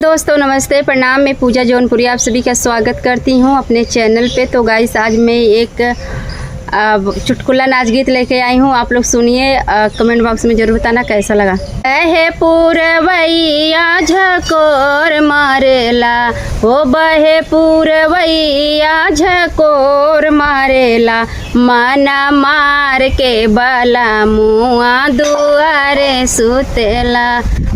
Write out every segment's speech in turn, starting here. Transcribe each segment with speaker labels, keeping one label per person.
Speaker 1: दोस्तों नमस्ते, प्रणाम। मैं पूजा जौनपुरी आप सभी का स्वागत करती हूँ अपने चैनल पे। तो गाइस आज मैं एक चुटकुला नाच गीत लेके आई हूँ। आप लोग सुनिए, कमेंट बॉक्स में जरूर बताना कैसा लगा। बहे पूरवैया झकोर मारेला, हो बहे पूरवैया झकोर मारेला, माना मार के बाला मुआ दुआरे सुतेला,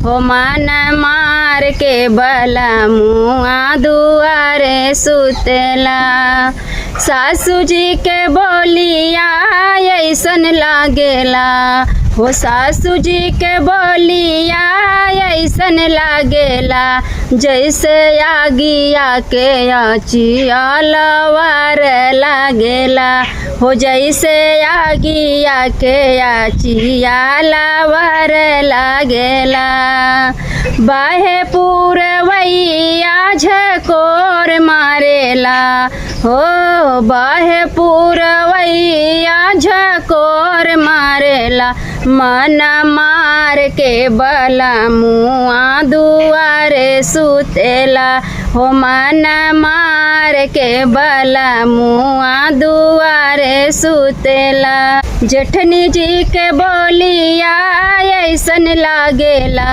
Speaker 1: हो माना मार के बाला मुआ दुआरे सुतेला। सासू जी के बोलिया ऐसन लागेला, हो सासू जी के बोलिया ऐसन लागेला, जैसे आगिया के आचिया लवार लागेला, हो जैसे आगिया के आचिया लवार लागेला। बाहे पूरवैया झकोर मारेला, हो बाहे पूरवैया झकोर मारेला, माना मार के बाला मुआ दुआरे सुतेला, हो माना मार के बाला मुआ दुआरे सुतेला। जेठनी जी के बोलिया ऐसन लागेला,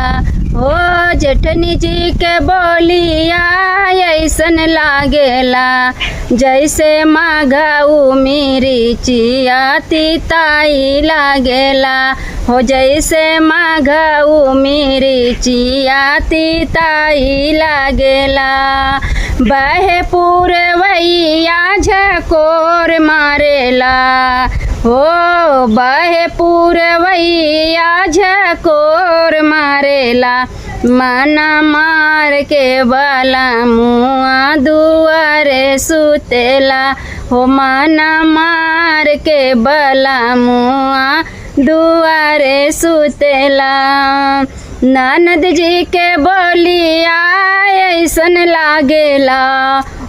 Speaker 1: हो जेठनी जी के बोलिया ऐसन लागेला, जैसे माघऊ मिर्चिया तिताई लागेला, हो जैसे माघऊ मिर्चिया तिताई लागेला। बहे पूरवैया झकोर मारेला, हो बहे पूरवैया झकोर मारेला, माना मार के बाला मुआ दुआरे सुतेला, हो माना मार के बाला मुआ दुआरे सुतेला। ननद जी के बोलिया ऐसन लागेला,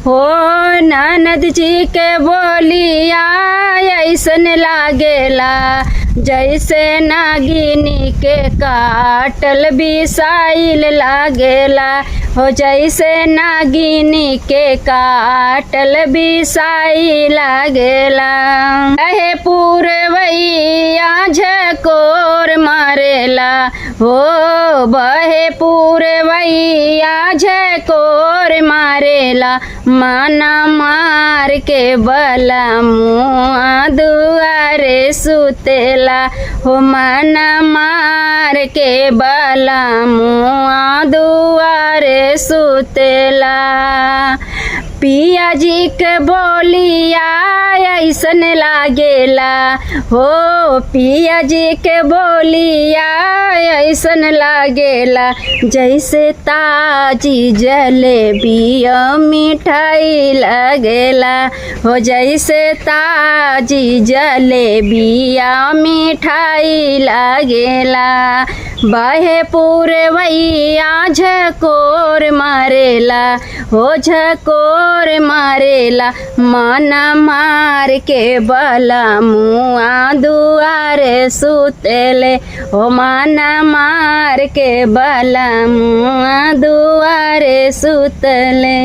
Speaker 1: हो ननद जी के बोलिया ऐसन लागेला, जैसे नागिनी के काटल बिसाइल लागेला, हो जैसे नागिनी के काटल बिसाइल लागेला। बहे पूरवैया झकोर मारेला, हो बहे पूरवैया झकोर मारेला, माना मार के बाला मुआ दुआरे सुतेला, हो माना मार के बाला मुआ दुआरे सुतेला। पिया जी के बोलिया ऐसन लागेला, हो पिया जी के बोलिया ऐसन लागेला, जैसे ताजी जलेबिया मिठाई लगेला, हो जैसे ताजी जलेबिया मिठाई लगेला। बहे पूरवैया झकोर मारेला, हो झकोर मारेला, माना मार के बाला मुआ दुआरे सुतेले, हो माना मार के बाला मुआ दुआरे सुतले।